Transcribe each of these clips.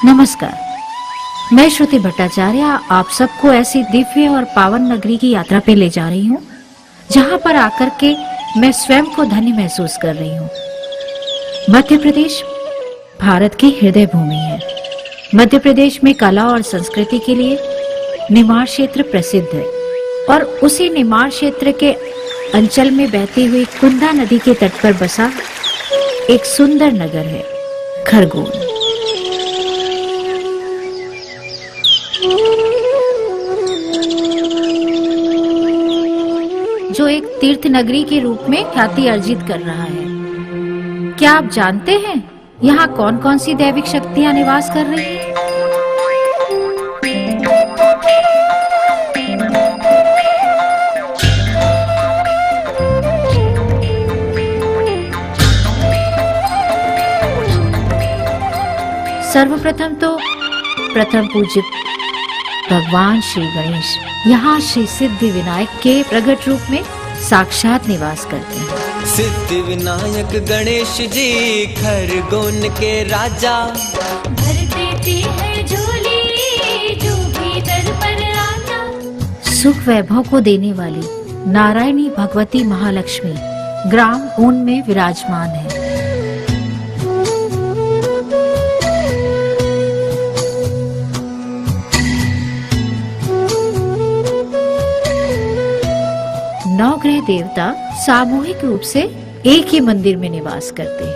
नमस्कार, मैं श्रुति भट्टाचार्य आप सबको ऐसी दिव्य और पावन नगरी की यात्रा पे ले जा रही हूँ जहाँ पर आकर के मैं स्वयं को धन्य महसूस कर रही हूँ। मध्य प्रदेश भारत की हृदय भूमि है। मध्य प्रदेश में कला और संस्कृति के लिए निमाड़ क्षेत्र प्रसिद्ध है और उसी निमाड़ क्षेत्र के अंचल में बहती हुई कुंदा नदी के तट पर बसा एक सुंदर नगर है खरगोन। जो एक तीर्थ नगरी के रूप में ख्याति अर्जित कर रहा है। क्या आप जानते हैं यहाँ कौन कौन सी दैविक शक्तियां निवास कर रही हैं? सर्वप्रथम तो प्रथम पूज्य भगवान श्री गणेश यहाँ श्री सिद्धि विनायक के प्रकट रूप में साक्षात निवास करते हैं। सिद्धि विनायक गणेश जी खरगोन के राजा, भर देती है झोली जो भी दर पर आता। सुख वैभव को देने वाली नारायणी भगवती महालक्ष्मी ग्राम ऊन में विराजमान है। नवग्रह देवता सामूहिक रूप से एक ही मंदिर में निवास करते हैं।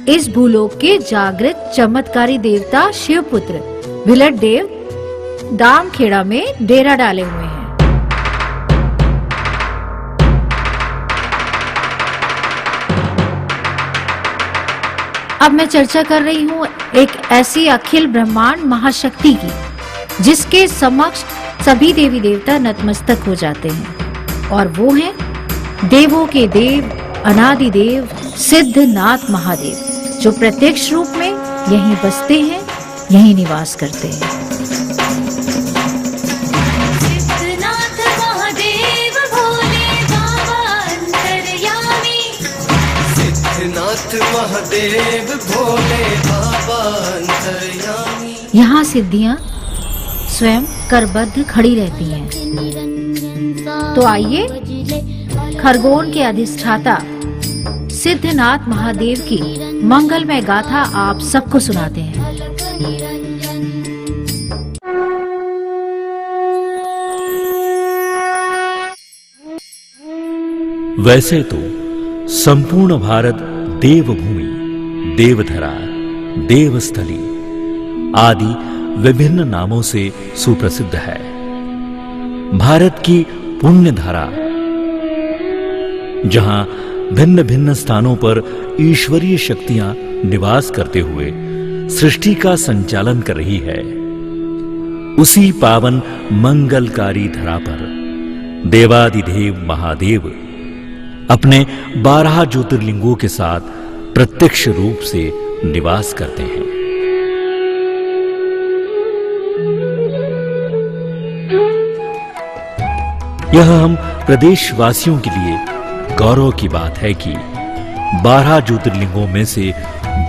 इस भूलोक के जागृत चमत्कारी देवता शिवपुत्र विलट देव दामखेड़ा में डेरा डाले हुए हैं। अब मैं चर्चा कर रही हूँ एक ऐसी अखिल ब्रह्मांड महाशक्ति की जिसके समक्ष सभी देवी देवता नतमस्तक हो जाते हैं, और वो है देवों के देव अनादि देव सिद्धनाथ महादेव, जो प्रत्यक्ष रूप में यहीं बसते हैं, यहीं निवास करते हैं। सिद्धनाथ महादेव भोले बाबा अंतर्यामी, सिद्धनाथ महादेव भोले बाबा अंतर्यामी। यहाँ सिद्धियां स्वयं करबद्ध खड़ी रहती हैं। तो आइए खरगोन के अधिष्ठाता सिद्धनाथ महादेव की मंगलमय गाथा आप सबको सुनाते हैं। वैसे तो संपूर्ण भारत देवभूमि, देवधरा, देवस्थली आदि विभिन्न नामों से सुप्रसिद्ध है। भारत की पुण्य धारा जहां भिन्न भिन्न स्थानों पर ईश्वरीय शक्तियां निवास करते हुए सृष्टि का संचालन कर रही है, उसी पावन मंगलकारी धरा पर देवादिदेव महादेव अपने 12 ज्योतिर्लिंगों के साथ प्रत्यक्ष रूप से निवास करते हैं। यह हम प्रदेशवासियों के लिए गौरव की बात है कि 12 ज्योतिर्लिंगों में से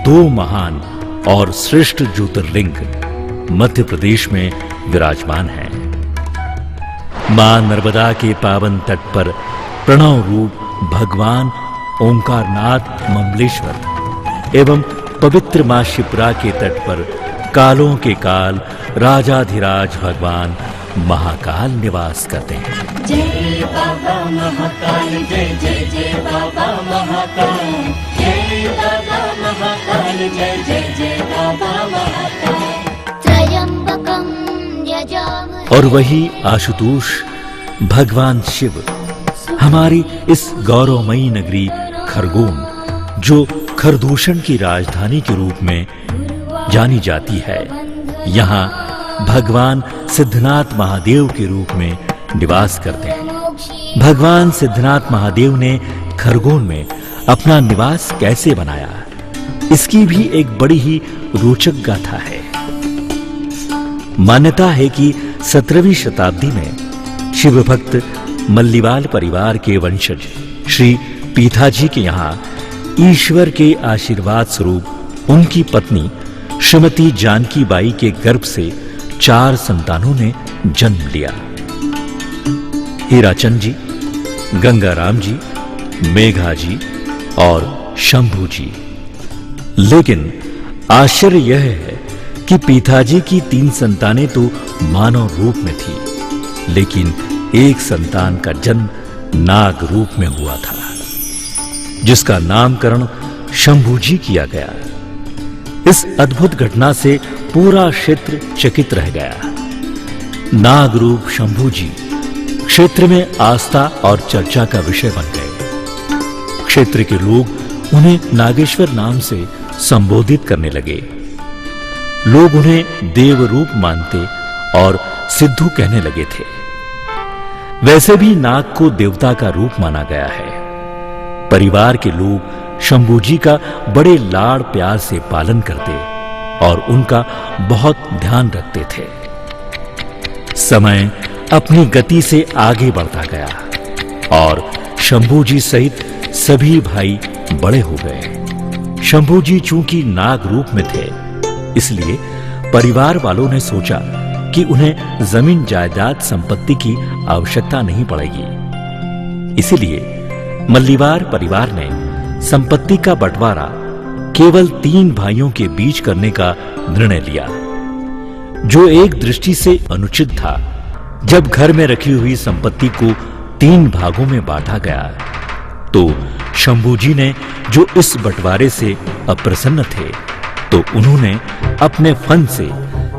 2 महान और श्रेष्ठ ज्योतिर्लिंग मध्य प्रदेश में विराजमान हैं। मां नर्मदा के पावन तट पर प्रणव रूप भगवान ओंकारनाथ ममलेश्वर एवं पवित्र मां शिप्रा के तट पर कालों के काल राजाधिराज भगवान महाकाल निवास करते हैं। जय बाबा महाकाल, जय जय जय बाबा महाकाल, जय बाबा महाकाल, जय जय जय बाबा महाकाल। त्रयंबकं यजामहे। और वही आशुतोष भगवान शिव हमारी इस गौरवमयी नगरी खरगोन, जो खरदूषण की राजधानी के रूप में जानी जाती है, यहाँ भगवान सिद्धनाथ महादेव के रूप में निवास करते हैं। भगवान सिद्धनाथ महादेव ने खरगोन में अपना निवास कैसे बनाया, इसकी भी एक बड़ी ही रोचक गाथा है। मान्यता है कि 17वीं शताब्दी में शिव भक्त मल्लीवाल परिवार के वंशज श्री पीथाजी के यहाँ ईश्वर के आशीर्वाद स्वरूप उनकी पत्नी श्रीमती जानकी बाई के गर्भ से 4 संतानों ने जन्म लिया। हीराचंद जी, गंगाराम जी, मेघा जी और शंभू जी। लेकिन आश्चर्य यह है कि पीथाजी की 3 संतानें तो मानव रूप में थी, लेकिन एक संतान का जन्म नाग रूप में हुआ था, जिसका नामकरण शंभू जी किया गया। इस अद्भुत घटना से पूरा क्षेत्र चकित रह गया। नाग रूप शंभू जी क्षेत्र में आस्था और चर्चा का विषय बन गए। क्षेत्र के लोग उन्हें नागेश्वर नाम से संबोधित करने लगे। लोग उन्हें देव रूप मानते और सिद्धू कहने लगे थे। वैसे भी नाग को देवता का रूप माना गया है। परिवार के लोग शंभू जी का बड़े लाड़ प्यार से पालन करते और उनका बहुत ध्यान रखते थे। समय अपनी गति से आगे बढ़ता गया और शंभू जी सहित सभी भाई बड़े हो गए। शंभू जी चूंकि नाग रूप में थे, इसलिए परिवार वालों ने सोचा कि उन्हें जमीन जायदाद संपत्ति की आवश्यकता नहीं पड़ेगी। इसलिए मल्लीवाल परिवार ने संपत्ति का बंटवारा केवल 3 भाइयों के बीच करने का निर्णय लिया, जो एक दृष्टि से अनुचित था। जब घर में रखी हुई संपत्ति को 3 भागों में बांटा गया, तो शंभू जी ने जो इस बंटवारे से अप्रसन्न थे, तो उन्होंने अपने फन से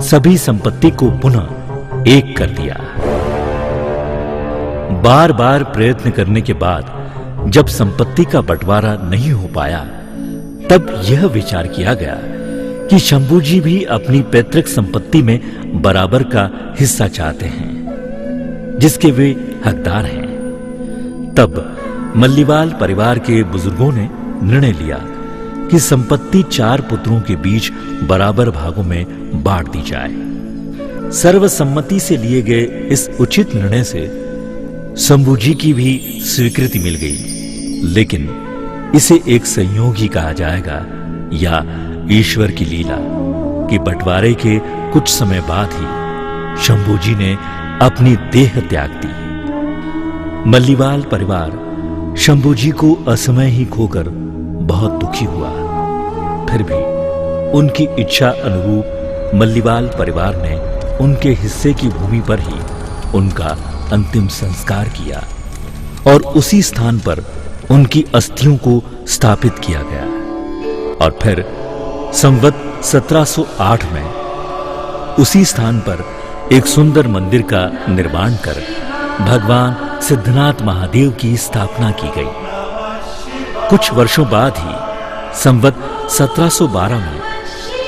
सभी संपत्ति को पुनः एक कर दिया। बार बार प्रयत्न करने के बाद जब संपत्ति का बंटवारा नहीं हो पाया, तब यह विचार किया गया कि शंभू जी भी अपनी पैतृक संपत्ति में बराबर का हिस्सा चाहते हैं, जिसके वे हकदार हैं। तब मल्लीवाल परिवार के बुजुर्गों ने निर्णय लिया कि संपत्ति 4 पुत्रों के बीच बराबर भागों में बांट दी जाए। सर्वसम्मति से लिए गए इस उचित निर्णय से शंभू जी की भी स्वीकृति मिल गई, लेकिन इसे एक संयोग ही कहा जाएगा या ईश्वर की लीला कि बंटवारे के कुछ समय बाद ही शंभू जी ने अपनी देह त्याग दी। मल्लीवाल परिवार शंभू जी को असमय ही खोकर बहुत दुखी हुआ। फिर भी उनकी इच्छा अनुरूप मल्लीवाल परिवार ने उनके हिस्से की भूमि पर ही उनका अंतिम संस्कार किया और उसी स्थान पर उनकी अस्थियों को स्थापित किया गया। और फिर संवत 1708 में उसी स्थान पर एक सुंदर मंदिर का निर्माण कर भगवान सिद्धनाथ महादेव की स्थापना की गई। कुछ वर्षों बाद ही संवत 1712 में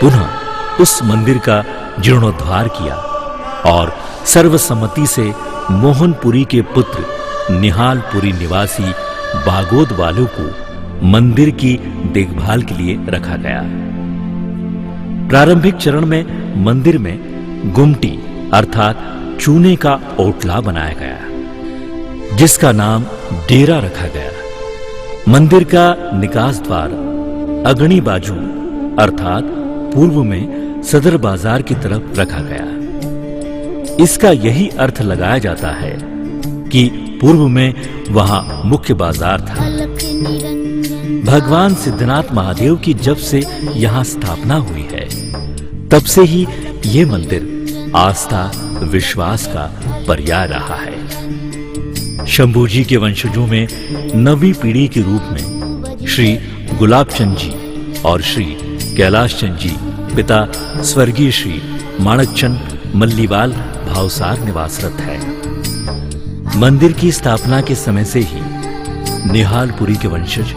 पुनः उस मंदिर का जीर्णोद्धार किया और सर्वसम्मति से मोहनपुरी के पुत्र निहालपुरी निवासी बागोद वालों को मंदिर की देखभाल के लिए रखा गया। प्रारंभिक चरण में मंदिर में गुमटी अर्थात चूने का ओटला बनाया गया, जिसका नाम डेरा रखा गया। मंदिर का निकास द्वार अग्नि बाजू अर्थात पूर्व में सदर बाजार की तरफ रखा गया। इसका यही अर्थ लगाया जाता है कि पूर्व में वहां मुख्य बाजार था। भगवान सिद्धनाथ महादेव की जब से यहां स्थापना हुई है, तब से ही ये मंदिर आस्था विश्वास का पर्याय रहा है। शंभू जी के वंशजों में 9वीं पीढ़ी के रूप में श्री गुलाबचंद जी और श्री कैलाश चंद जी पिता स्वर्गीय श्री माणकचंद मल्लीवाल भावसार निवासरत है। मंदिर की स्थापना के समय से ही निहालपुरी के वंशज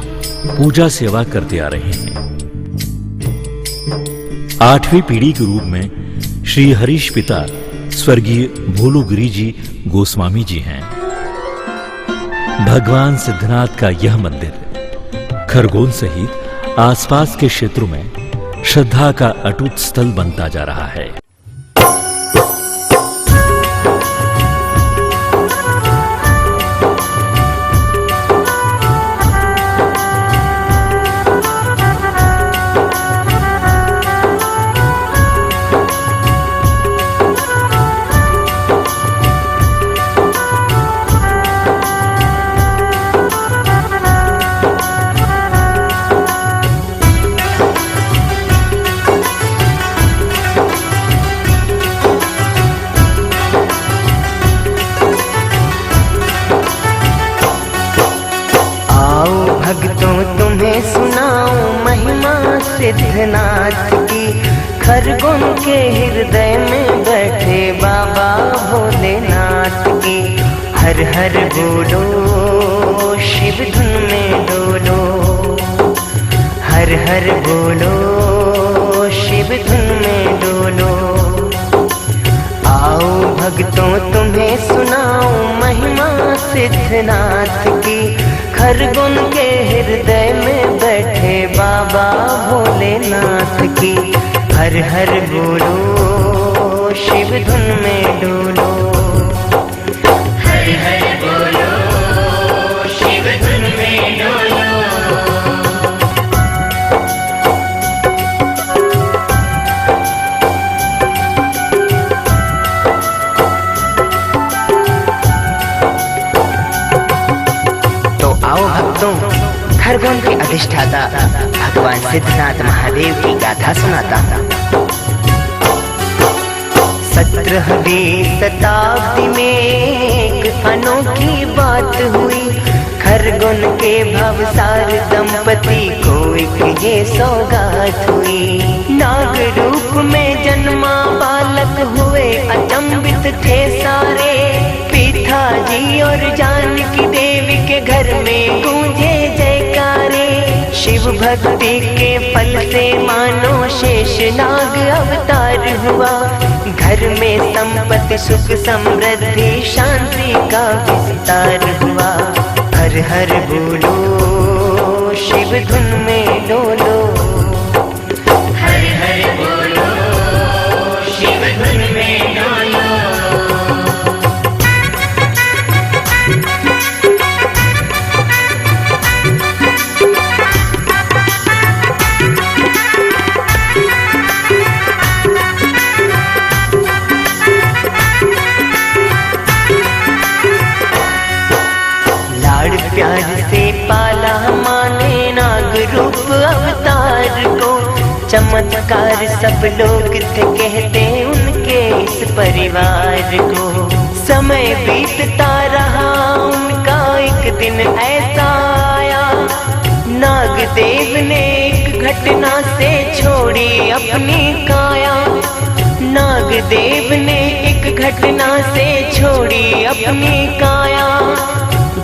पूजा सेवा करते आ रहे हैं। 8वीं पीढ़ी के रूप में श्री हरीश पिता स्वर्गीय भोलूगिरी जी गोस्वामी जी हैं। भगवान सिद्धनाथ का यह मंदिर खरगोन सहित आसपास के क्षेत्रों में श्रद्धा का अटूट स्थल बनता जा रहा है। सिद्धनाथ की। खरगोन के हृदय में बैठे बाबा भोलेनाथ की। हर हर बोलो शिव धुन में डोलो, हर हर बोलो शिव धुन में डोलो। आओ भक्तों तुम्हें सुनाओ महिमा सिद्धनाथ की। खरगोन के हृदय में बैठे बाबा भोलेनाथ की। हर हर बोलो शिव धुन में डोलो, हर हर बोलो शिव धुन में डोलो। आओ भक्तों, खरगोन के अधिष्ठाता भगवान सिद्धनाथ महादेव की गाथा सुनाता। 17वीं शताब्दी में एक अनोखी बात हुई। खरगोन के भवसार दंपति को एक ये सौगात हुई। नाग रूप में जन्मा बालक हुए अचंभित थे सारे। पीता जी और जानकी देवी के घर में गूंजे जयकारे। शिव भक्ति के फल से मानो शेष नाग अवतार हुआ। घर में संपत्ति सुख समृद्धि शांति का विस्तार हुआ। हर हर बोलो शिव धुन में डोलो, हर हर बोलो शिव धुन में डोलो। प्यार से पाला माने नाग रूप अवतार को। चमत्कार सब लोग थे कहते उनके इस परिवार को। समय बीतता रहा उनका, एक दिन ऐसा आया। नाग देव ने एक घटना से छोड़ी अपनी काया। नाग देव ने एक घटना से छोड़ी अपनी काया।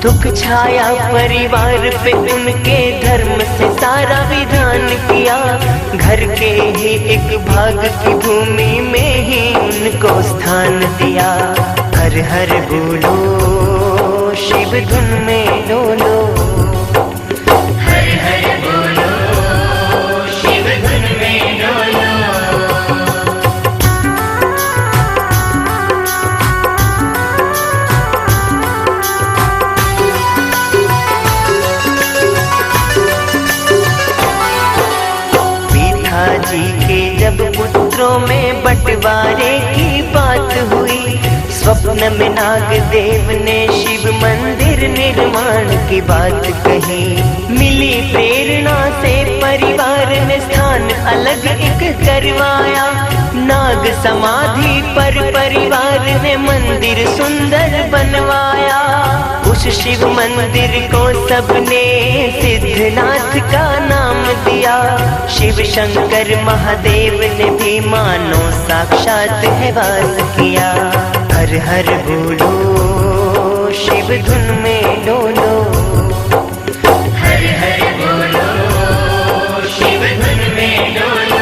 दुख छाया परिवार पे उनके, धर्म से सारा विधान किया। घर के ही एक भाग की भूमि में ही उनको स्थान दिया। हर हर बोलो शिव धुन में डोलो, हर हर बोलो शिव धुन में डोलो। जी के जब पुत्रों में बंटवारे की बात हुई। स्वप्न में नाग देव ने शिव मंदिर निर्माण की बात कही। मिली प्रेरणा से परिवार ने स्थान अलग एक करवाया। नाग समाधि पर परिवार ने मंदिर सुंदर बनवाया। उस शिव मंदिर को सबने सिद्धनाथ का नाम दिया। शिव शंकर महादेव ने भी मानो साक्षात है वास किया। हर हर बोलो शिव धुन में डोलो, हर हर बोलो शिव धुन में डोलो।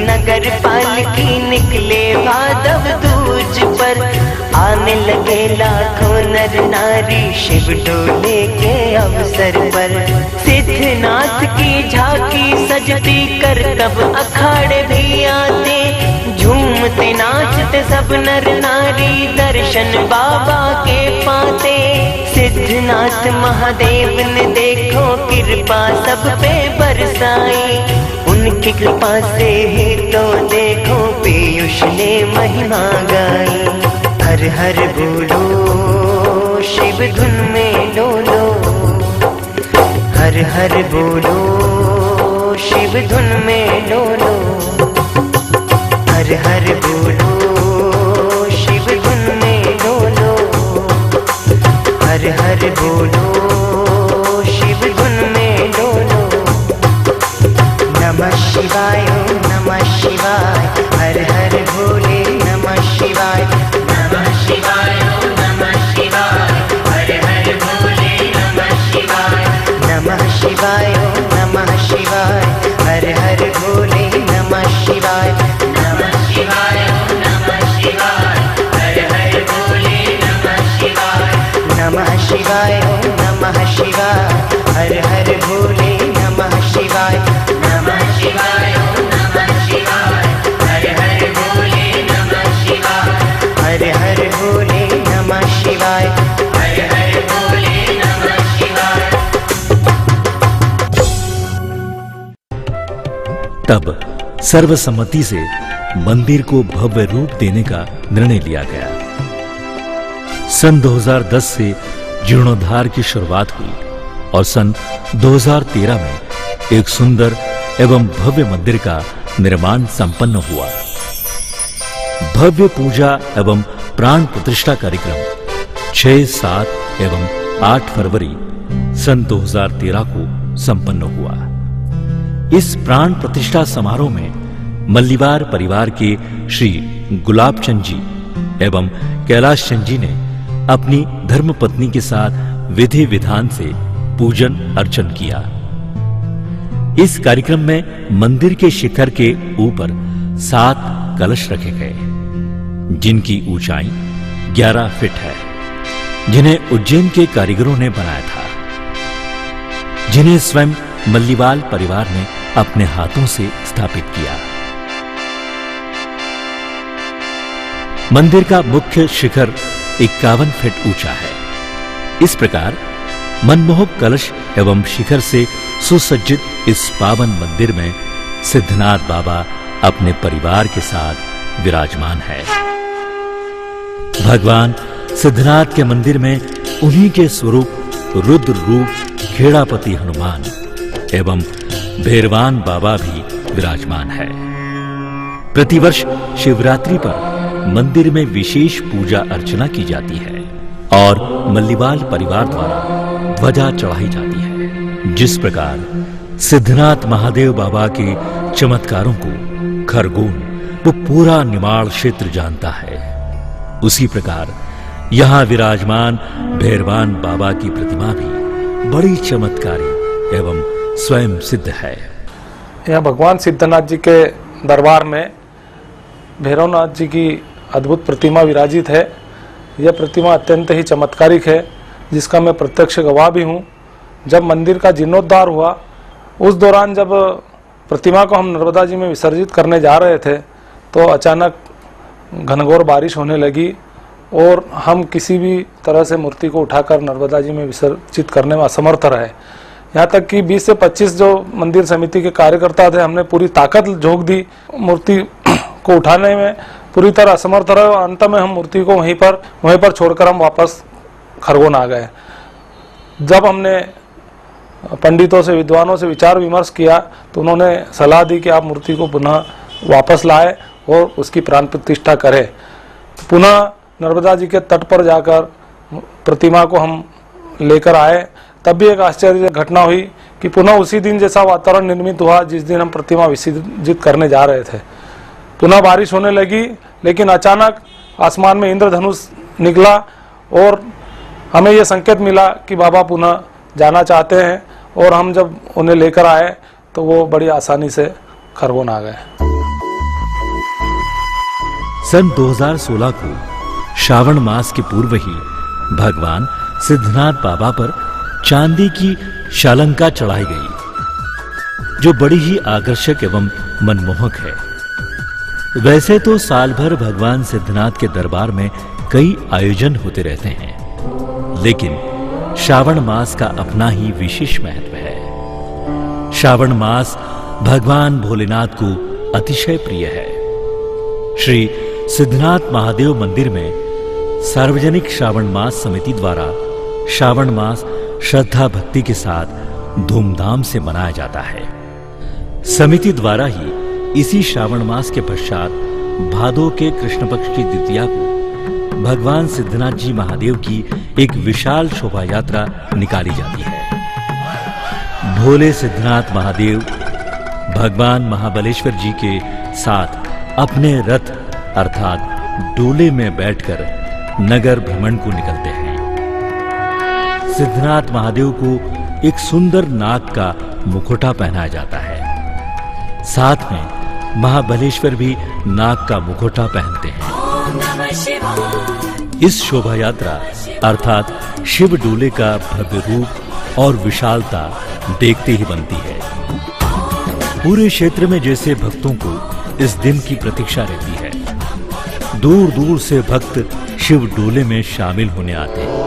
नगर पालकी निकले वादव दूज पर। आने लगे लाखों नर नारी शिव डोले के अवसर पर। सिद्धनाथ की झांकी सजती कर तब अखाड़े भी आते। झूमते नाचते सब नर नारी दर्शन बाबा के पाते। सिद्धनाथ महादेव ने देखो कृपा सब पे बरसाई, उनकी कृपा से ही तो देखो पीयूष ने महिमा गाई। हर हर बोलो शिव धुन में डोलो, हर हर बोलो शिव धुन में डोलो, हर हर बोलो शिव धुन में डोलो, हर हर बोलो शिव धुन में डोलो। नमः शिवाय ओम नमः शिवाय, हर हर भोले नमः शिवाय। नमः शिवाय ओम नमः शिवाय, हर हर भोले नमः शिवाय। नमः शिवाय ओम नमः शिवाय, हर हर भोले नमः शिवाय। नमः शिवाय ओम नमः शिवाय, हर हर भोले नमः शिवाय। नमः शिवाय ओम नमः शिवाय, हर हर भोले नमः शिवाय। नमः शिवाय ओम नमः शिवाय, हर हर भोले नमः शिवाय। हर हर भोले नमः शिवाय, हर हर भोले नमः शिवाय। तब सर्वसम्मति से मंदिर को भव्य रूप देने का निर्णय लिया गया। सन 2010 से जीर्णोद्धार की शुरुआत हुई और सन 2013 में एक सुंदर एवं भव्य मंदिर का निर्माण संपन्न हुआ। भव्य पूजा एवं प्राण प्रतिष्ठा कार्यक्रम 6, 7 एवं 8 फरवरी सन 2013 को संपन्न हुआ। इस प्राण प्रतिष्ठा समारोह में मल्लिवार परिवार के श्री गुलाब चंद जी एवं कैलाश चंद जी ने अपनी धर्मपत्नी के साथ विधि विधान से पूजन अर्चन किया। इस कार्यक्रम में मंदिर के शिखर के ऊपर 7 कलश रखे गए, जिनकी ऊंचाई 11 फीट है, जिन्हें उज्जैन के कारीगरों ने बनाया था, जिन्हें स्वयं मल्लिवाल परिवार ने अपने हाथों से स्थापित किया। मंदिर का मुख्य शिखर 51 फीट ऊंचा है। इस प्रकार मनमोहक कलश एवं शिखर से सुसज्जित इस पावन मंदिर में सिद्धनाथ बाबा अपने परिवार के साथ विराजमान है। भगवान सिद्धनाथ के मंदिर में उन्हीं के स्वरूप रुद्र रूप खेड़ापति हनुमान एवं भैरवान बाबा भी विराजमान है। प्रतिवर्ष शिवरात्रि पर मंदिर में विशेष पूजा अर्चना की जाती है और मल्लिवाल परिवार द्वारा ध्वजा चढ़ाई जाती है। जिस प्रकार सिद्धनाथ महादेव बाबा के चमत्कारों को खरगोन वो पूरा निमाड़ क्षेत्र जानता है, उसी प्रकार यहाँ विराजमान भैरवान बाबा की प्रतिमा भी बड़ी चमत्कारी एवं स्वयं सिद्ध है। यहाँ भगवान सिद्धनाथ जी के दरबार में भैरवनाथ जी की अद्भुत प्रतिमा विराजित है। यह प्रतिमा अत्यंत ही चमत्कारिक है, जिसका मैं प्रत्यक्ष गवाह भी हूँ। जब मंदिर का जीर्णोद्धार हुआ, उस दौरान जब प्रतिमा को हम नर्मदा जी में विसर्जित करने जा रहे थे, तो अचानक घनघोर बारिश होने लगी और हम किसी भी तरह से मूर्ति को उठाकर नर्मदा जी में विसर्जित करने में असमर्थ रहे। यहाँ तक कि 20 से 25 जो मंदिर समिति के कार्यकर्ता थे, हमने पूरी ताकत झोंक दी, मूर्ति को उठाने में पूरी तरह असमर्थ रहे और अंत में हम मूर्ति को वहीं पर छोड़कर हम वापस खरगोन आ गए। जब हमने पंडितों से, विद्वानों से विचार विमर्श किया, तो उन्होंने सलाह दी कि आप मूर्ति को पुनः वापस लाए और उसकी प्राण प्रतिष्ठा करें। पुनः नर्मदा जी के तट पर जाकर प्रतिमा को हम लेकर आए। तब भी एक आश्चर्य घटना हुई कि पुनः उसी दिन जैसा वातावरण निर्मित हुआ जिस दिन हम प्रतिमा विसर्जित करने जा रहे थे। पुनः बारिश होने लगी, लेकिन अचानक आसमान में इंद्रधनुष निकला और हमें यह संकेत मिला कि बाबा पुनः जाना चाहते हैं, और हम जब उन्हें लेकर आए तो वो बड़ी आसानी से खरगोन आ गए। सन 2016 को श्रावण मास के पूर्व ही भगवान सिद्धनाथ बाबा पर चांदी की शालंका चढ़ाई गई, जो बड़ी ही आकर्षक एवं मनमोहक है। वैसे तो साल भर भगवान सिद्धनाथ के दरबार में कई आयोजन होते रहते हैं, लेकिन श्रावण मास का अपना ही विशेष महत्व है। श्रावण मास भगवान भोलेनाथ को अतिशय प्रिय है। श्री सिद्धनाथ महादेव मंदिर में सार्वजनिक श्रावण मास समिति द्वारा श्रावण मास श्रद्धा भक्ति के साथ धूमधाम से मनाया जाता है। समिति द्वारा ही इसी श्रावण मास के पश्चात भादो के कृष्ण पक्ष की द्वितीया को भगवान सिद्धनाथ जी महादेव की एक विशाल शोभा यात्रा निकाली जाती है। भोले सिद्धनाथ महादेव भगवान महाबलेश्वर जी के साथ अपने रथ अर्थात डोले में बैठकर नगर भ्रमण को निकलते हैं। सिद्धनाथ महादेव को एक सुंदर नाग का मुखौटा पहनाया जाता है। साथ में महाबलेश्वर भी नाग का मुखौटा पहनते हैं। इस शोभा यात्रा अर्थात शिव डोले का भव्य रूप और विशालता देखते ही बनती है। पूरे क्षेत्र में जैसे भक्तों को इस दिन की प्रतीक्षा रहती है। दूर दूर से भक्त शिव डोले में शामिल होने आते हैं।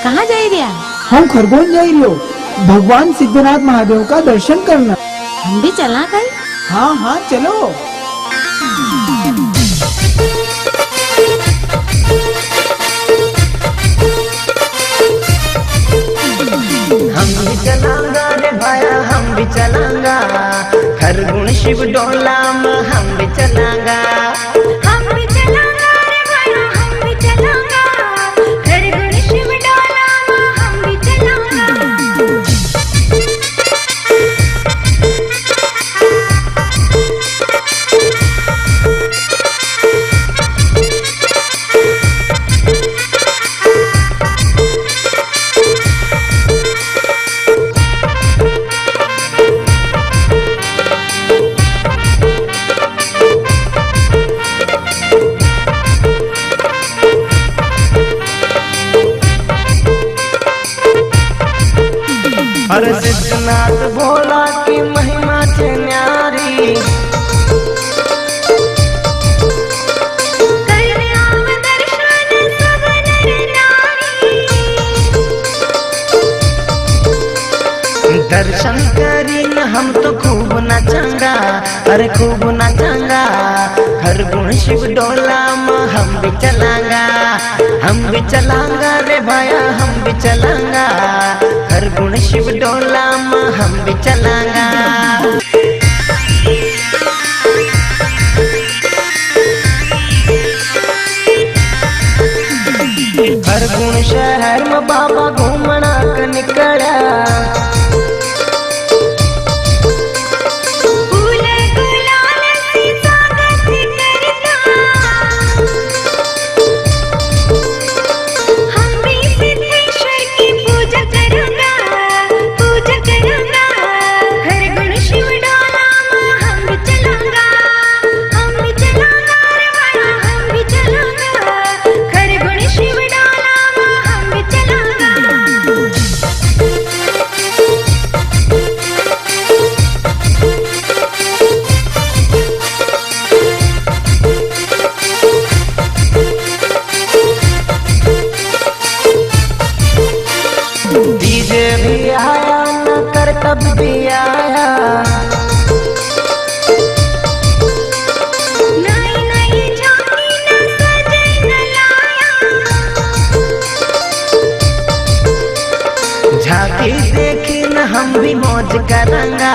कहाँ जा रहा? हम खरगोन जा रही हो भगवान सिद्धनाथ महादेव का दर्शन करना। हम भी चलना कहीं? हाँ हाँ चलो। हम भी चलांगा रे भाया हम भी चलांगा, खरगोन शिव डोला में हम भी चलांगा। हम भी चलांगा रे भाया हम भी चलांगा, खरगोन शिव डोला में हम भी चलांगा। अरे सिद्धनाथ भोला की महिमा छे न्यारी, करने आव दर्शन सब नर नारी। दर्शन करी न हम तो खूब नाचंगा, अरे खूब नाचंगा। खरगोन शिव डोला में हम भी चलांगा, हम भी चलांगा रे भाया हम भी चलांगा। खरगोन शिव डोला में हम भी चलांगा। खरगोन शहर में बाबा घूमना का निकला, फूल गुलाल से स्वागत करता। हम भी सिद्धेश्वर की पूजा करूंगा, पूजा करूंगा। खरगोन शिव डोला में हम भी चलांगा, हम भी चलांगा रे भाया हम भी चलांगा। खरगोन शिव डोला में हम भी चलांगा। डीजे भी आया न करतब भी आया, नई नई झांकी न सजे न लाया। झांकी देखी न हम भी मौज करेंगा,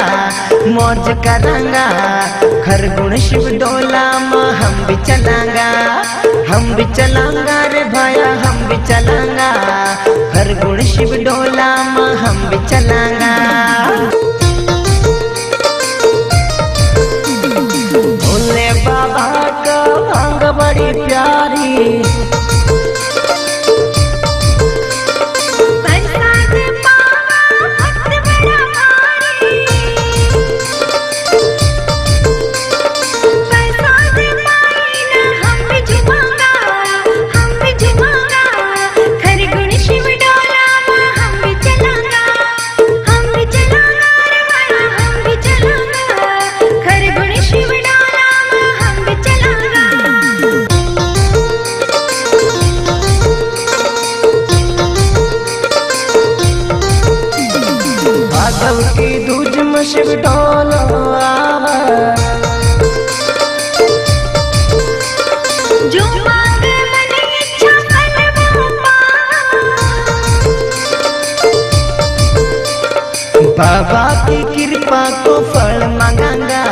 मौज करेंगा। खरगोन शिव डोला में हम भी चलांगा, हम भी चलांगा रे भाया हम भी चलांगा। खरगोन शिव डोला में हम भी चलांगा। भोले बाबा का भांग बड़ी प्यारी, बरसात झूम शिव डोलो आवा। जो मांगे मन इच्छा फल वो पावा। बाबा की कृपा को फल मांगांगा,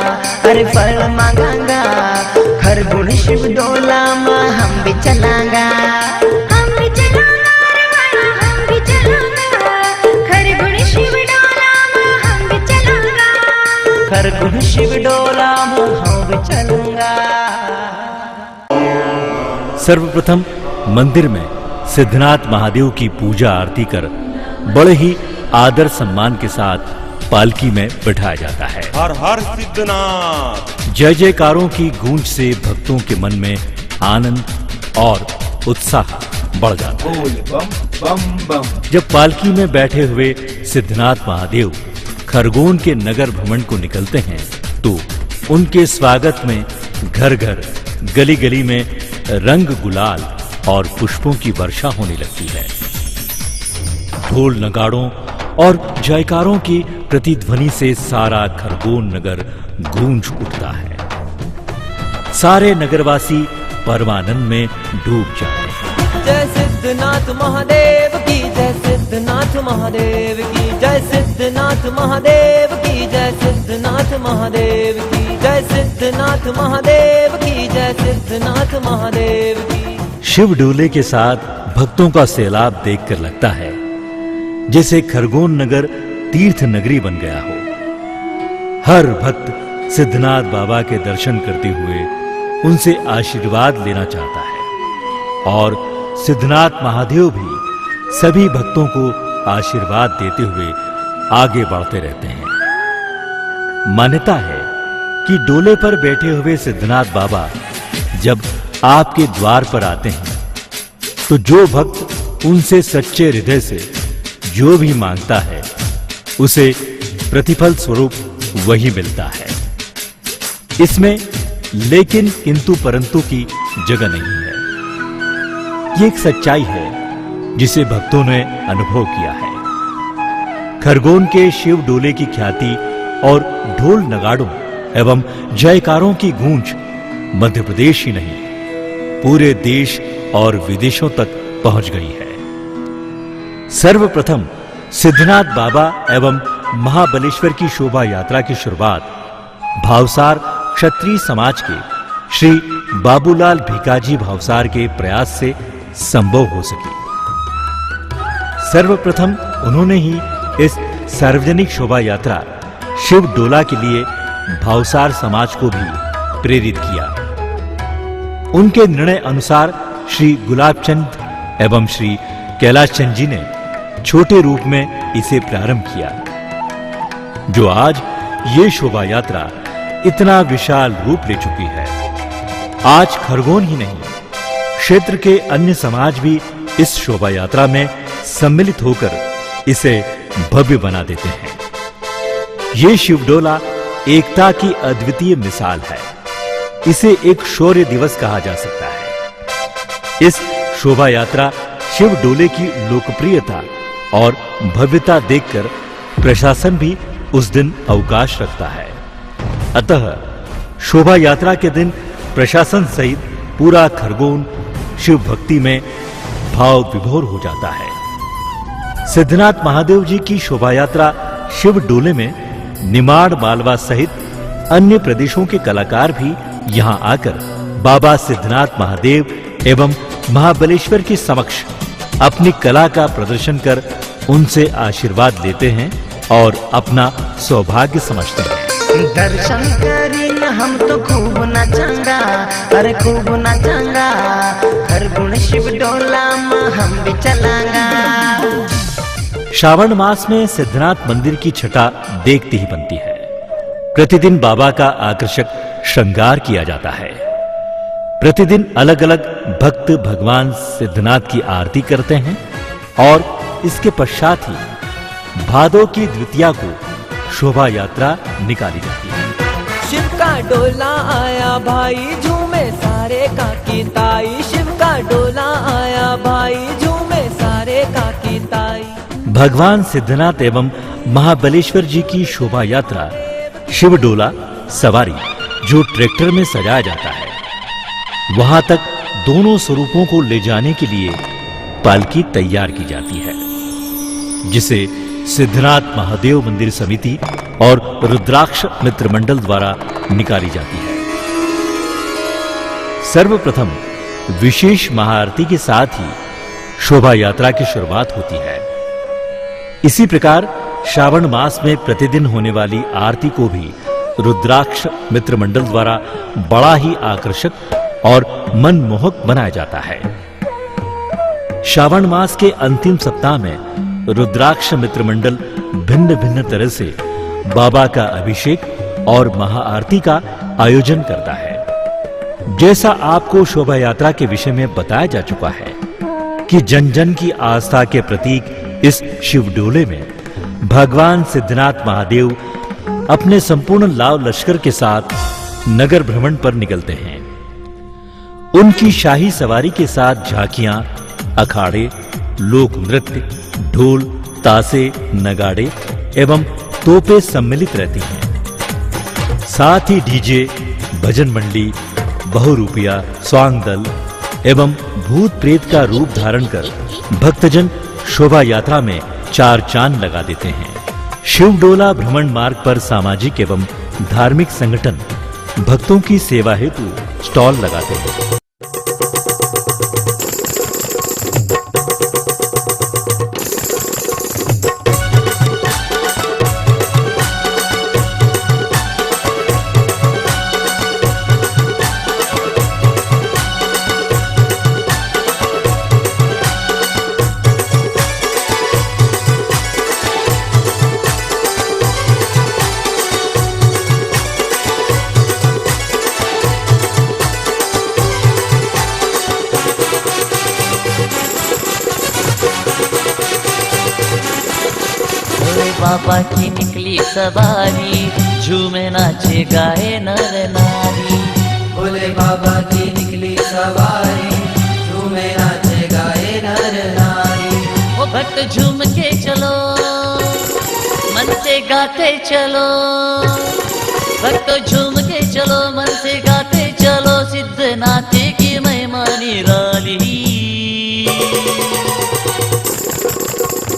अरे फल मांगांगा। खरगोन शिव डोला माँ हम भी चलांगा। हम भी चलांगा रे वाला हम भी चलांगा। खरगोन शिव डोला माँ हम भी चलांगा। खरगोन शिव डोला माँ हम भी चलांगा। सर्वप्रथम मंदिर में सिद्धनाथ महादेव की पूजा आरती कर बड़े ही आदर सम्मान के साथ पालकी में बिठाया जाता है। हर हर सिद्धनाथ। जय जयकारों की गूंज से भक्तों के मन में आनंद और उत्साह बढ़ जाता है। बम बम बम। जब पालकी में बैठे हुए सिद्धनाथ महादेव खरगोन के नगर भ्रमण को निकलते हैं तो उनके स्वागत में घर घर गली गली में रंग गुलाल और पुष्पों की वर्षा होने लगती है। ढोल नगाड़ों और जयकारों की प्रतिध्वनि से सारा खरगोन नगर गूंज उठता है। सारे नगरवासी परमानंद में डूब जाते हैं। जय सिद्धनाथ महादेव की जय, सिद्धनाथ महादेव की जय, सिद्धनाथ महादेव की जय, सिद्धनाथ महादेव की जय, सिद्धनाथ महादेव की जय, सिद्धनाथ महादेव की। शिव डोले के साथ भक्तों का सैलाब देखकर लगता है जैसे खरगोन नगर तीर्थ नगरी बन गया हो। हर भक्त सिद्धनाथ बाबा के दर्शन करते हुए उनसे आशीर्वाद लेना चाहता है और सिद्धनाथ महादेव भी सभी भक्तों को आशीर्वाद देते हुए आगे बढ़ते रहते हैं। मान्यता है कि डोले पर बैठे हुए सिद्धनाथ बाबा जब आपके द्वार पर आते हैं तो जो भक्त उनसे सच्चे हृदय से जो भी मांगता है उसे प्रतिफल स्वरूप वही मिलता है। इसमें लेकिन किंतु परंतु की जगह नहीं है। ये एक सच्चाई है जिसे भक्तों ने अनुभव किया है। खरगोन के शिव डोले की ख्याति और ढोल नगाड़ों एवं जयकारों की गूंज मध्य प्रदेश ही नहीं पूरे देश और विदेशों तक पहुंच गई है। सर्वप्रथम सिद्धनाथ बाबा एवं महाबलेश्वर की शोभा यात्रा की शुरुआत भावसार क्षत्रिय समाज के श्री बाबूलाल भिकाजी भावसार के प्रयास से संभव हो सकी। सर्वप्रथम उन्होंने ही इस सार्वजनिक शोभा यात्रा शिव डोला के लिए भावसार समाज को भी प्रेरित किया। उनके निर्णय अनुसार श्री गुलाबचंद एवं श्री कैलाश चंद जी ने छोटे रूप में इसे प्रारंभ किया, जो आज ये शोभा यात्रा इतना विशाल रूप ले चुकी है। आज खरगोन ही नहीं क्षेत्र के अन्य समाज भी इस शोभा यात्रा में सम्मिलित होकर इसे भव्य बना देते हैं। ये शिवडोला एकता की अद्वितीय मिसाल है। इसे एक शौर्य दिवस कहा जा सकता है। इस शोभा यात्रा शिव डोले की लोकप्रियता और भव्यता देखकर प्रशासन भी उस दिन अवकाश रखता है। अतः शोभा यात्रा के दिन प्रशासन सहित पूरा खरगोन शिव भक्ति में भाव विभोर हो जाता है। सिद्धनाथ महादेव जी की शोभा यात्रा शिव डोले में निमाड़ मालवा सहित अन्य प्रदेशों के कलाकार भी यहां आकर बाबा सिद्धनाथ महादेव एवं महाबलेश्वर के समक्ष अपनी कला का प्रदर्शन कर उनसे आशीर्वाद लेते हैं और अपना सौभाग्य समझते हैं। दर्शन करी न हम तो खूब नाचंगा, अरे खूब नाचंगा। खरगोन शिव डोला में हम भी चलांगा। श्रावण मास में सिद्धनाथ मंदिर की छटा देखती ही बनती है। प्रतिदिन बाबा का आकर्षक श्रृंगार किया जाता है। प्रतिदिन अलग अलग भक्त भगवान सिद्धनाथ की आरती करते हैं और इसके पश्चात ही भादो की द्वितीया को शोभा यात्रा निकाली जाती है। शिव का डोला आया भाई झूमे सारे काकी ताई, शिव का डोला आया भाई झूमे सारे काकी ताई। भगवान सिद्धनाथ एवं महाबलेश्वर जी की शोभा यात्रा शिव डोला सवारी जो ट्रैक्टर में सजाया जाता है, वहां तक दोनों स्वरूपों को ले जाने के लिए पालकी तैयार की जाती है, जिसे सिद्धनाथ महादेव मंदिर समिति और रुद्राक्ष मित्र मंडल द्वारा निकाली जाती है। सर्वप्रथम विशेष महाआरती के साथ ही शोभा यात्रा की शुरुआत होती है। इसी प्रकार श्रावण मास में प्रतिदिन होने वाली आरती को भी रुद्राक्ष मित्र मंडल द्वारा बड़ा ही आकर्षक और मनमोहक बनाया जाता है। श्रावण मास के अंतिम सप्ताह में रुद्राक्ष मित्र मंडल भिन्न भिन्न तरह से बाबा का अभिषेक और महाआरती का आयोजन करता है। जैसा आपको शोभा यात्रा के विषय में बताया जा चुका है कि जन जन की आस्था के प्रतीक इस शिव डोले में भगवान सिद्धनाथ महादेव अपने संपूर्ण लाव लश्कर के साथ नगर भ्रमण पर निकलते हैं। उनकी शाही सवारी के साथ झांकियां, अखाड़े, लोक नृत्य, ढोल, तासे, नगाड़े एवं तोपे सम्मिलित रहती हैं। साथ ही डीजे, भजन मंडली, बहुरूपिया, स्वांग दल एवं भूत प्रेत का रूप धारण कर भक्तजन शोभा यात्रा में चार चांद लगा देते हैं। शिव डोला भ्रमण मार्ग पर सामाजिक एवं धार्मिक संगठन भक्तों की सेवा हेतु स्टॉल लगाते हैं। बाबा की निकली सवारी, झूमे नाचे गाए नर नारी। भोले बाबा की निकली सवारी, झूमे नाचे गाए नर नारी। वो भक्त झूम के चलो, मन से गाते चलो, भक्त झूम के चलो, मन से गाते चलो, सिद्धनाथ की महिमा निराली।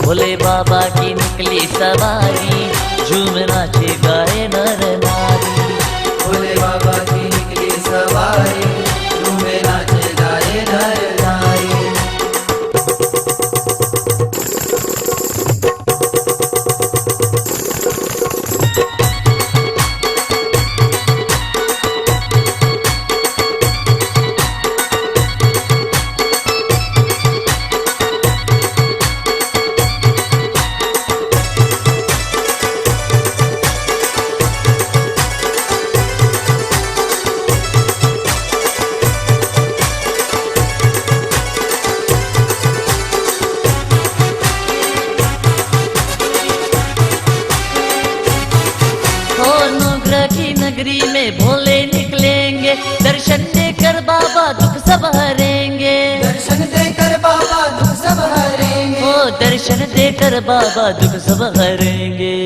भोले बाबा की निकली सवारी, झूम नाचे गाए नर नारी। भोले बाबा की निकली सवारी, झूमे नाचे गाए नर नारी। नगरी में भोले निकलेंगे, दर्शन देकर बाबा दुख सब हरेंगे। दर्शन देकर बाबा दुख सब हरेंगे। ओ दर्शन देकर बाबा दुख सब हरेंगे।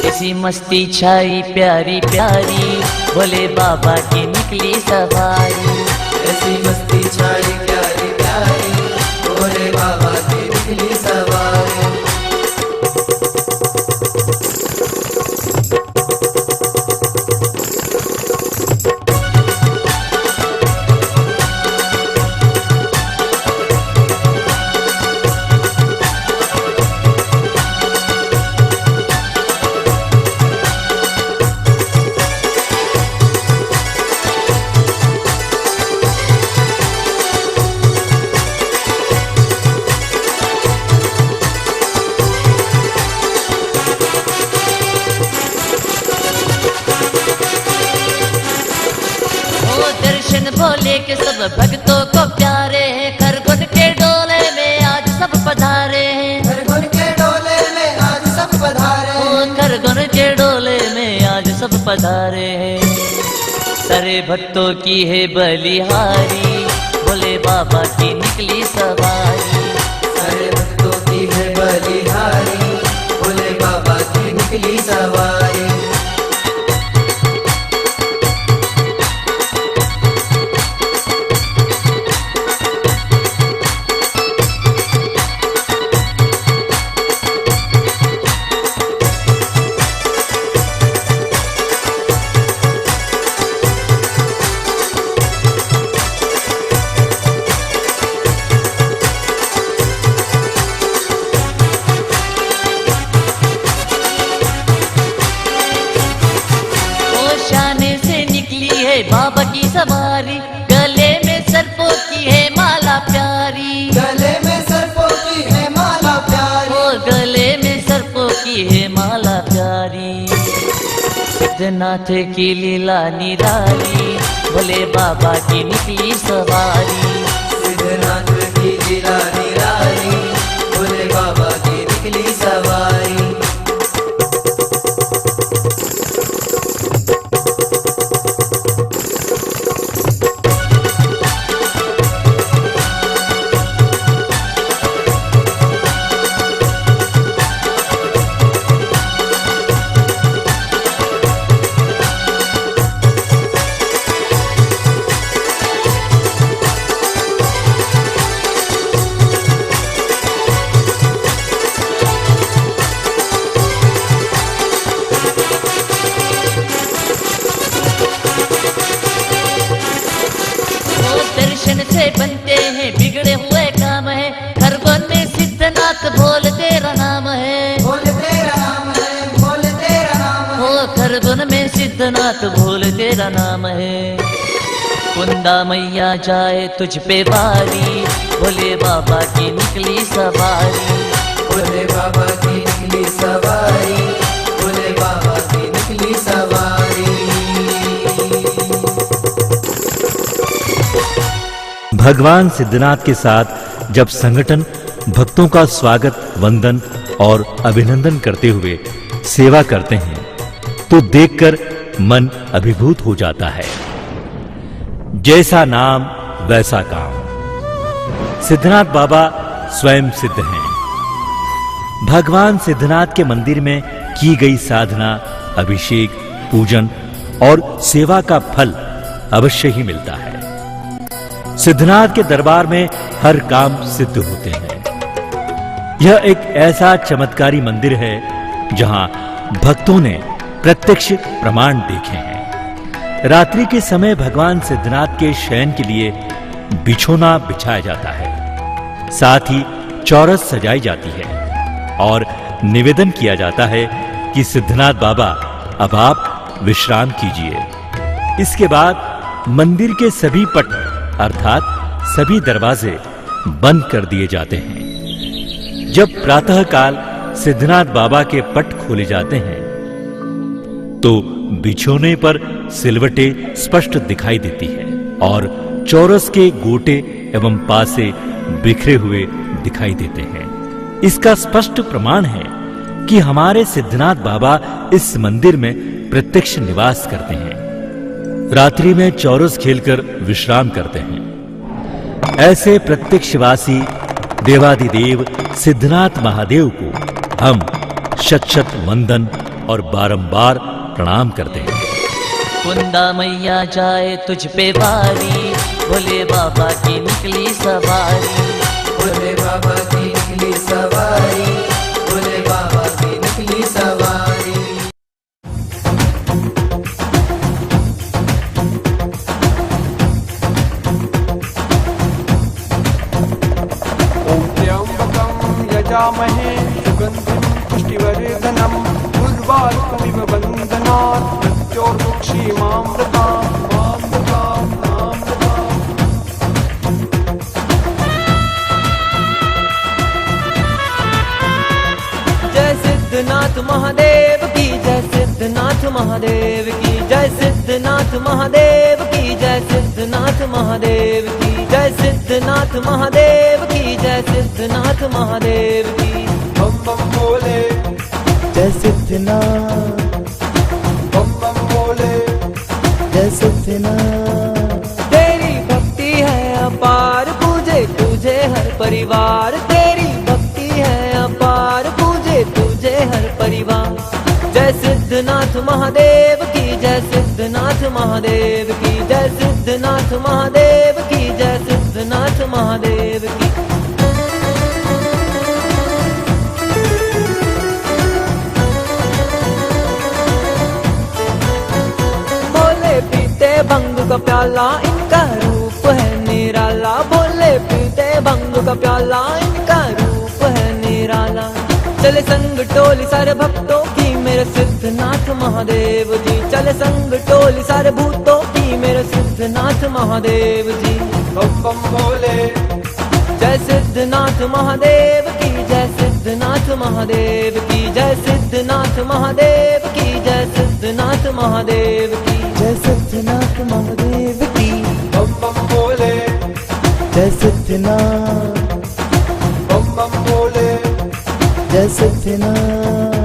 ऐसी मस्ती छाई प्यारी प्यारी, भोले बाबा की निकली सवारी। ऐसी मस्ती छाई प्यारी प्यारी, भोले बाबा की निकली सवारी। भोले के सब भक्तों को प्यारे हैं, खरगोन के डोले में आज सब पधारे हैं। खरगोन के डोले में आज सब पधारे हैं। खरगोन के डोले में आज सब पधारे हैं। सारे भक्तों की है बलिहारी, भोले बाबा की निकली सवारी। सारे भक्तों की है बलिहारी, भोले बाबा की निकली सवारी। बाबा की सवारी, गले में सर्पों की है माला प्यारी, गले में सर्पों की है माला प्यारी, ओ गले में सर्पों की है माला प्यारी। सिद्धनाथ की लीला निराली, भोले बाबा की निकली सवारी। सिद्धनाथ की लीला निराली, भोले बाबा की निकली सवारी। बनते हैं बिगड़े हुए काम है, खरगोन में सिद्धनाथ भोले तेरा नाम है, भोले तेरा नाम है, भोले तेरा नाम है। ओ खरगोन में सिद्धनाथ भोले तेरा नाम है। कुंदा मैया जाए तुझ पे बारी, भोले बाबा की निकली सवारी। भोले बाबा की निकली सवारी, भोले बाबा की निकली सवारी। भगवान सिद्धनाथ के साथ जब संगठन भक्तों का स्वागत, वंदन और अभिनंदन करते हुए सेवा करते हैं तो देखकर मन अभिभूत हो जाता है। जैसा नाम वैसा काम। सिद्धनाथ बाबा स्वयं सिद्ध हैं। भगवान सिद्धनाथ के मंदिर में की गई साधना, अभिषेक, पूजन और सेवा का फल अवश्य ही मिलता है। सिद्धनाथ के दरबार में हर काम सिद्ध होते हैं। यह एक ऐसा चमत्कारी मंदिर है जहां भक्तों ने प्रत्यक्ष प्रमाण देखे हैं। रात्रि के समय भगवान सिद्धनाथ के शयन के लिए बिछोना बिछाया जाता है, साथ ही चौरस सजाई जाती है और निवेदन किया जाता है कि सिद्धनाथ बाबा अब आप विश्राम कीजिए। इसके बाद मंदिर के सभी पट अर्थात सभी दरवाजे बंद कर दिए जाते हैं। जब प्रातः काल सिद्धनाथ बाबा के पट खोले जाते हैं तो बिछोने पर सिलवटे स्पष्ट दिखाई देती है और चौरस के गोटे एवं पासे बिखरे हुए दिखाई देते हैं। इसका स्पष्ट प्रमाण है कि हमारे सिद्धनाथ बाबा इस मंदिर में प्रत्यक्ष निवास करते हैं। रात्रि में चौरस खेलकर विश्राम करते हैं। ऐसे प्रत्यक्षवासी देवादिदेव सिद्धनाथ महादेव को हम शत-शत वंदन और बारंबार प्रणाम करते हैं। कुंदा मैया जाए तुझ पे बारी, भोले बाबा की निकली सवारी। भोले बाबा की निकली सवारी, भोले बाबा की निकली सवारी। यजामहे सुगन्धिं पुष्टिवर्धनम् उर्वारुकमिव बन्धनात् मृत्योर्मुक्षीमामृताम् मामृताम् मामृताम्। जय सिद्धनाथ महादेव की जय, सिद्धनाथ महादेव की जय, सिद्धनाथ महादेव की जय, सिद्धनाथ महादेव की जय, सिद्धनाथ महादेव की जय, सिद्धनाथ महादेव की। बम बम बोले जय सिद्धनाथ, बम बम बोले जय सिद्धनाथ। तेरी भक्ति है अपार, पूजे तुझे हर परिवार, तेरी भक्ति है अपार। सिद्धनाथ महादेव की जय, सिद्धनाथ महादेव की जय, सिद्धनाथ महादेव की जय, सिद्धनाथ महादेव की। बोले पीते भंग का प्याला, इनका रूप है निराला। बोले पीते भंग का प्याला, इनका रूप है निराला। चले संग टोली सारे भक्तों की मेरे सिद्धनाथ महादेव जी, चले संग टोली सारे भूतों की मेरे सिद्धनाथ महादेव जी। बम बम भोले, जय सिद्धनाथ महादेव की जय, सिद्धनाथ महादेव की जय, सिद्धनाथ महादेव की जय, सिद्धनाथ महादेव की जय, सिद्धनाथ महादेव की। बम बम भोले, जय सिद्धनाथ, बम बम भोले, जय सिद्धनाथ।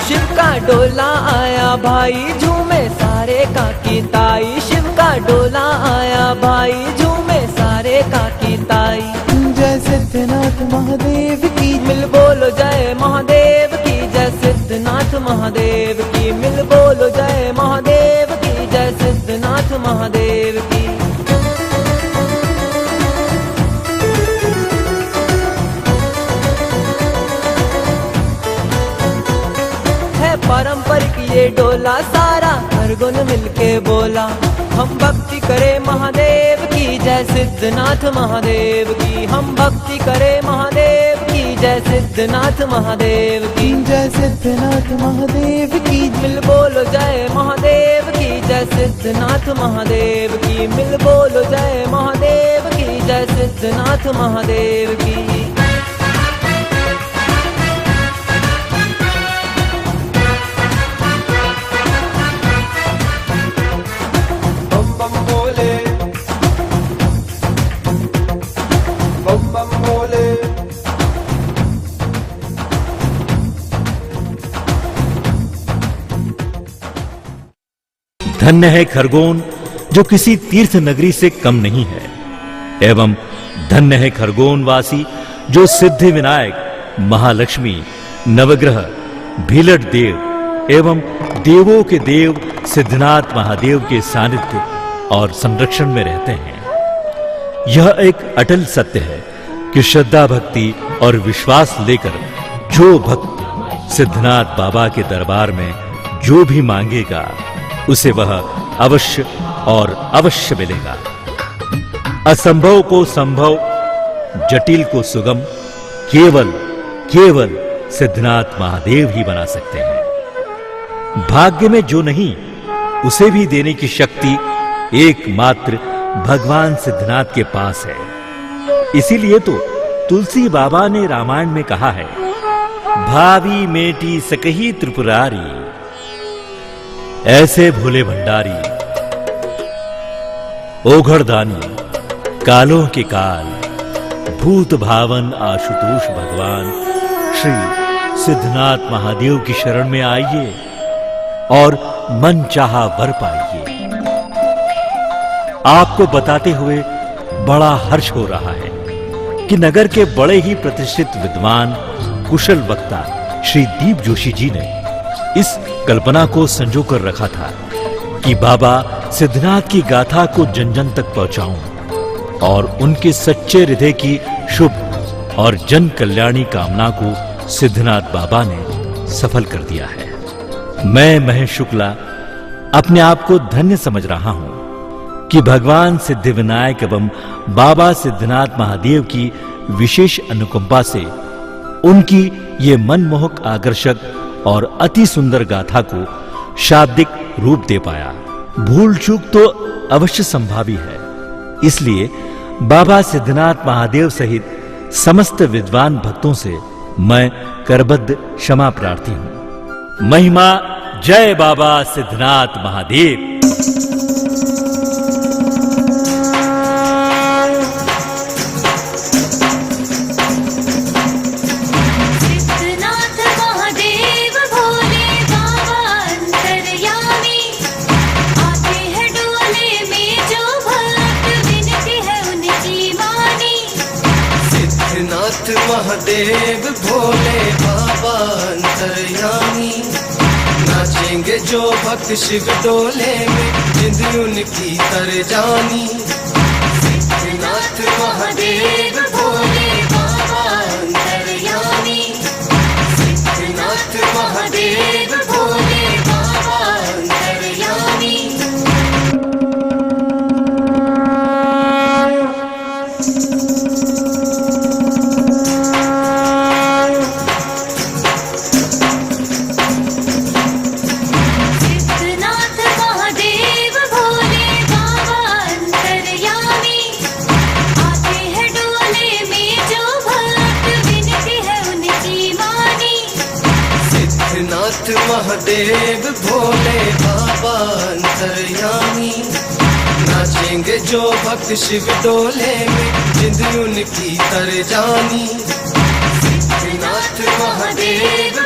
शिव का डोला आया भाई, झूमे सारे काकी ताई। शिव का डोला आया भाई, झूमे सारे काकी ताई। जय सिद्धनाथ महादेव की, मिल बोलो जय महादेव की जय, सिद्धनाथ महादेव की मिल बोलो जय महादेव की जय, सिद्धनाथ महादेव की। है पारंपरिक ये डोला, सारा खरगोन मिलके बोला। हम भक्ति करे महादेव की जय, सिद्धनाथ महादेव की। हम भक्ति करे महादेव की जय, सिद्धनाथ महादेव की जय, सिद्धनाथ महादेव की। मिल बोलो जय महादेव की जय, सिद्धनाथ महादेव की मिल बोलो जय महादेव की जय, सिद्धनाथ महादेव की। बम बम भोले, बम बम भोले, धन्य है खरगोन जो किसी तीर्थ नगरी से कम नहीं है, एवं धन्य है खरगोन वासी जो सिद्धि विनायक, महालक्ष्मी, नवग्रह, भीलट देव एवं देवों के देव सिद्धनाथ महादेव के सानिध्य और संरक्षण में रहते हैं। यह एक अटल सत्य है कि श्रद्धा भक्ति और विश्वास लेकर जो भक्त सिद्धनाथ बाबा के दरबार में जो भी मांगेगा उसे वह अवश्य और अवश्य मिलेगा। असंभव को संभव, जटिल को सुगम केवल केवल सिद्धनाथ महादेव ही बना सकते हैं। भाग्य में जो नहीं उसे भी देने की शक्ति एकमात्र भगवान सिद्धनाथ के पास है। इसीलिए तो तुलसी बाबा ने रामायण में कहा है, भावी मेटी सकही त्रिपुरारी, ऐसे भोले भंडारी, ओघड़दानी, कालों के काल, भूत भावन आशुतोष भगवान श्री सिद्धनाथ महादेव की शरण में आइए और मन चाहा वर पाइए। आपको बताते हुए बड़ा हर्ष हो रहा है कि नगर के बड़े ही प्रतिष्ठित विद्वान कुशल वक्ता श्री दीप जोशी जी ने इस कल्पना को संजो कर रखा था कि बाबा सिद्धनाथ की गाथा को जन जन तक पहुंचाऊं और उनके सच्चे हृदय की शुभ और जन कल्याणी कामना को सिद्धनाथ बाबा ने सफल कर दिया है। मैं महेश शुक्ला अपने आप को धन्य समझ रहा हूं कि भगवान सिद्धि विनायक एवं बाबा सिद्धनाथ महादेव की विशेष अनुकंपा से उनकी ये मनमोहक, आकर्षक और अति सुंदर गाथा को शाब्दिक रूप दे पाया। भूल चूक तो अवश्य संभावी है, इसलिए बाबा सिद्धनाथ महादेव सहित समस्त विद्वान भक्तों से मैं करबद्ध क्षमा प्रार्थी हूं। महिमा जय बाबा सिद्धनाथ महादेव। सिद्धनाथ महादेव भोले बाबा अंतर्यामी, आते हैं डोले में जो भक्त, विनती है उनकी सिद्धनाथ महादेव भोले बाबा अंतर्यामी, नाचेंगे जो भक्त शिव डोले में जिंद उनकी तर जानी। सिद्धनाथ महादेव भोले बाबा अंतर्यामी, सिद्धनाथ महादेव भोले बाबा अंतर्यामी। सिद्धनाथ महादेव भोले बाबा अंतर्यामी, आते हैं डोले में जो भक्त विनती है उनकी मानी। सिद्धनाथ महादेव भोले बाबा अंतर्यामी, नाचेंगे जो भक्त शिव डोले में जिंद उनकी तर जानी। सिद्धनाथ महादेव